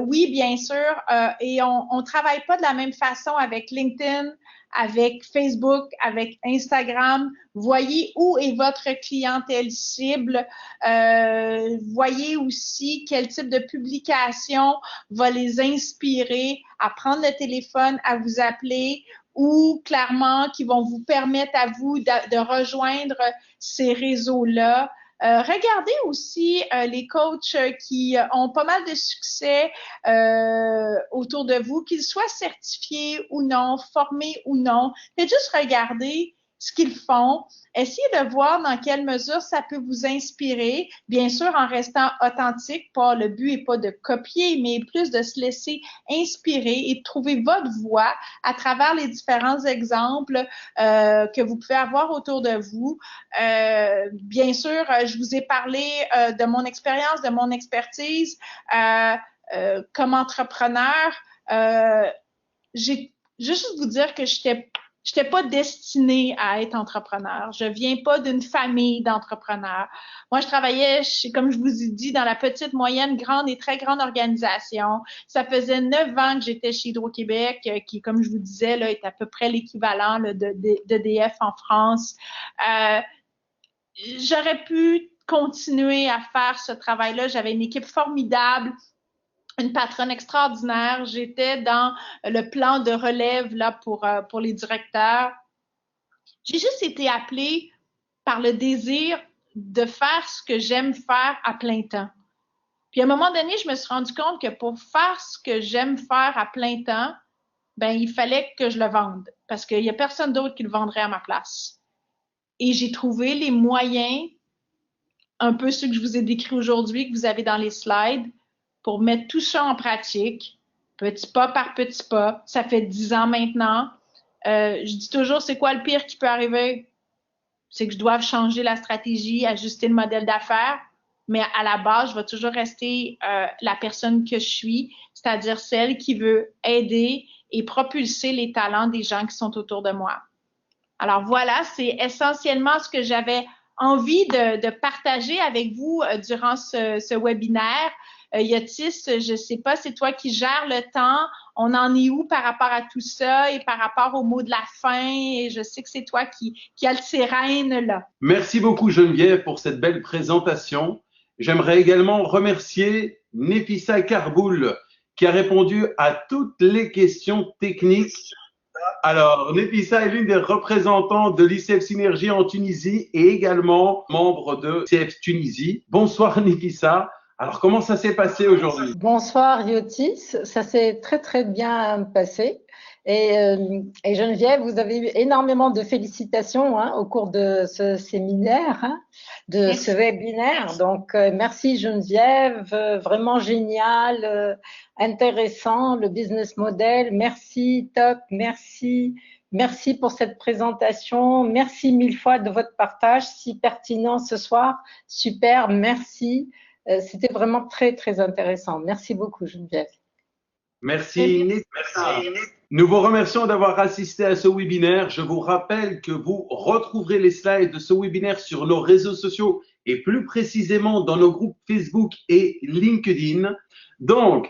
Oui, bien sûr. Et on travaille pas de la même façon avec LinkedIn, avec Facebook, avec Instagram. Voyez où est votre clientèle cible. Voyez aussi quel type de publication va les inspirer à prendre le téléphone, à vous appeler ou clairement qui vont vous permettre à vous de rejoindre ces réseaux-là. Regardez aussi les coachs qui ont pas mal de succès autour de vous, qu'ils soient certifiés ou non, formés ou non. Faites juste regarder ce qu'ils font. Essayez de voir dans quelle mesure ça peut vous inspirer, bien sûr en restant authentique. Pas, le but n'est pas de copier, mais plus de se laisser inspirer et de trouver votre voix à travers les différents exemples que vous pouvez avoir autour de vous. Bien sûr, je vous ai parlé de mon expérience, de mon expertise comme entrepreneur. J'ai juste vous dire que j'étais pas destinée à être entrepreneur. Je viens pas d'une famille d'entrepreneurs. Moi, je travaillais, comme je vous ai dit, dans la petite, moyenne, grande et très grande organisation. Ça faisait 9 ans que j'étais chez Hydro-Québec, qui, comme je vous disais, là, est à peu près l'équivalent d'EDF en France. J'aurais pu continuer à faire ce travail-là. J'avais une équipe formidable, une patronne extraordinaire. J'étais dans le plan de relève là pour les directeurs. J'ai juste été appelée par le désir de faire ce que j'aime faire à plein temps. Puis à un moment donné, je me suis rendu compte que pour faire ce que j'aime faire à plein temps, il fallait que je le vende parce qu'il y a personne d'autre qui le vendrait à ma place. Et j'ai trouvé les moyens, un peu ceux que je vous ai décrits aujourd'hui, que vous avez dans les slides, pour mettre tout ça en pratique, petit pas par petit pas. Ça fait 10 ans maintenant. Je dis toujours, c'est quoi le pire qui peut arriver? C'est que je dois changer la stratégie, ajuster le modèle d'affaires. Mais à la base, je vais toujours rester la personne que je suis, c'est-à-dire celle qui veut aider et propulser les talents des gens qui sont autour de moi. Alors voilà, c'est essentiellement ce que j'avais envie de partager avec vous durant ce webinaire. Yotis, je ne sais pas, c'est toi qui gères le temps. On en est où par rapport à tout ça et par rapport au mot de la fin? Et je sais que c'est toi qui as le sirène là. Merci beaucoup Geneviève pour cette belle présentation. J'aimerais également remercier Nefissa Karboul qui a répondu à toutes les questions techniques Alors, Nefissa est l'une des représentantes de l'ICF Synergie en Tunisie et également membre de CF Tunisie. Bonsoir Nefissa. Alors, comment ça s'est passé aujourd'hui? Bonsoir Yotis, ça s'est très très bien passé. Et Geneviève, vous avez eu énormément de félicitations au cours de ce séminaire, de ce webinaire. Donc merci Geneviève, vraiment génial, intéressant, le business model. Merci, top, merci. Merci pour cette présentation. Merci mille fois de votre partage, si pertinent ce soir. Super, merci. C'était vraiment très, très intéressant. Merci beaucoup, Geneviève. Merci, Nefissa. Nous vous remercions d'avoir assisté à ce webinaire. Je vous rappelle que vous retrouverez les slides de ce webinaire sur nos réseaux sociaux et plus précisément dans nos groupes Facebook et LinkedIn. Donc,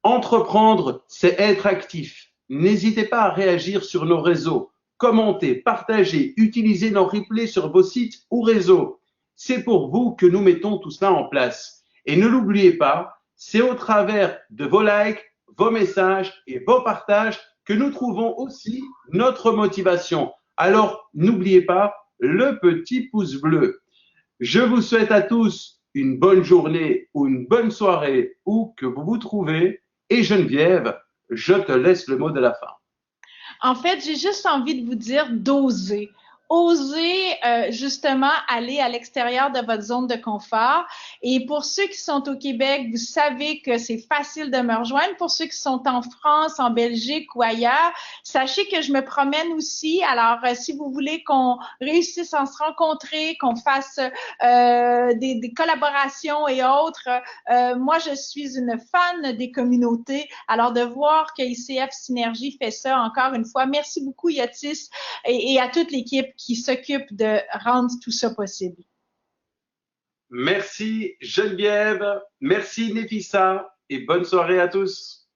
entreprendre, c'est être actif. N'hésitez pas à réagir sur nos réseaux, commenter, partager, utiliser nos replays sur vos sites ou réseaux. C'est pour vous que nous mettons tout cela en place. Et ne l'oubliez pas, c'est au travers de vos likes, vos messages et vos partages que nous trouvons aussi notre motivation. Alors, n'oubliez pas le petit pouce bleu. Je vous souhaite à tous une bonne journée ou une bonne soirée où que vous vous trouvez. Et Geneviève, je te laisse le mot de la fin. En fait, j'ai juste envie de vous dire d'oser. Osez justement aller à l'extérieur de votre zone de confort. Et pour ceux qui sont au Québec, vous savez que c'est facile de me rejoindre. Pour ceux qui sont en France, en Belgique ou ailleurs, sachez que je me promène aussi. Alors, si vous voulez qu'on réussisse à se rencontrer, qu'on fasse des collaborations et autres, moi, je suis une fan des communautés. Alors, de voir que ICF Synergie fait ça, encore une fois, merci beaucoup, Yotis, et à toute l'équipe qui s'occupe de rendre tout ça possible. Merci Geneviève, merci Nefissa et bonne soirée à tous.